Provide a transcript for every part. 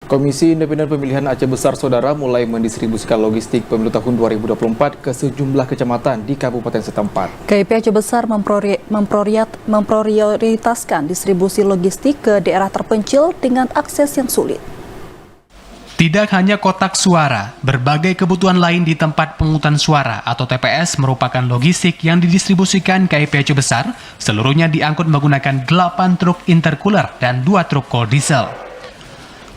Komisi Independen Pemilihan Aceh Besar Saudara mulai mendistribusikan logistik pemilu tahun 2024 ke sejumlah kecamatan di kabupaten setempat. KIP Aceh Besar memprioritaskan distribusi logistik ke daerah terpencil dengan akses yang sulit. Tidak hanya kotak suara, berbagai kebutuhan lain di tempat pemungutan suara atau TPS merupakan logistik yang didistribusikan KIP Aceh Besar, seluruhnya diangkut menggunakan 8 truk intercooler dan 2 truk kol diesel.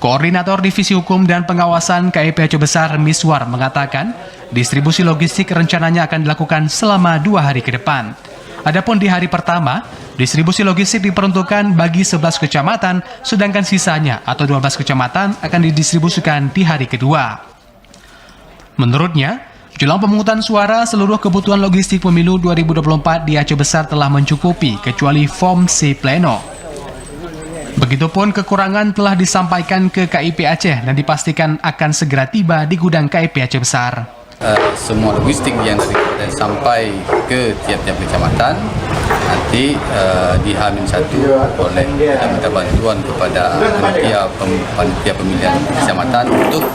Koordinator Divisi Hukum dan Pengawasan KIP Aceh Besar Miswar mengatakan, distribusi logistik rencananya akan dilakukan selama 2 hari ke depan. Adapun di hari pertama, distribusi logistik diperuntukkan bagi 11 kecamatan, sedangkan sisanya atau 12 kecamatan akan didistribusikan di hari kedua. Menurutnya, jelang pemungutan suara, seluruh kebutuhan logistik pemilu 2024 di Aceh Besar telah mencukupi, kecuali form C Pleno. Begitupun kekurangan telah disampaikan ke KIP Aceh dan dipastikan akan segera tiba di gudang KIP Aceh Besar. Semua logistik yang dari kabupaten sampai ke tiap-tiap kecamatan nanti di H-1 oleh kita minta bantuan kepada panitia pemilihan kecamatan untuk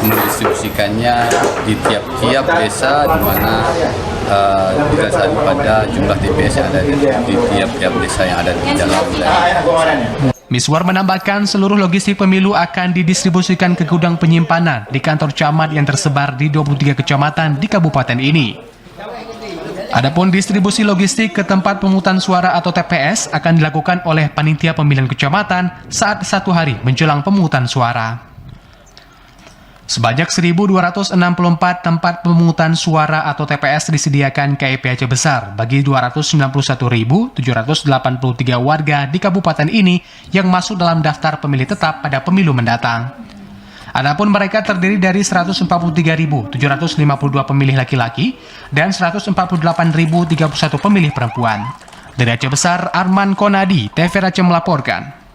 mendistribusikannya di tiap-tiap desa di mana berdasarkan pada jumlah TPS yang ada di tiap-tiap desa yang ada di dalam wilayah. Miswar menambahkan seluruh logistik pemilu akan didistribusikan ke gudang penyimpanan di kantor camat yang tersebar di 23 kecamatan di kabupaten ini. Adapun distribusi logistik ke tempat pemungutan suara atau TPS akan dilakukan oleh panitia pemilihan kecamatan saat 1 hari menjelang pemungutan suara. Sebanyak 1.264 tempat pemungutan suara atau TPS disediakan KIP Aceh Besar bagi 291.783 warga di kabupaten ini yang masuk dalam daftar pemilih tetap pada pemilu mendatang. Adapun mereka terdiri dari 143.752 pemilih laki-laki dan 148.031 pemilih perempuan. Dari Aceh Besar, Arman Konadi, TV Aceh melaporkan.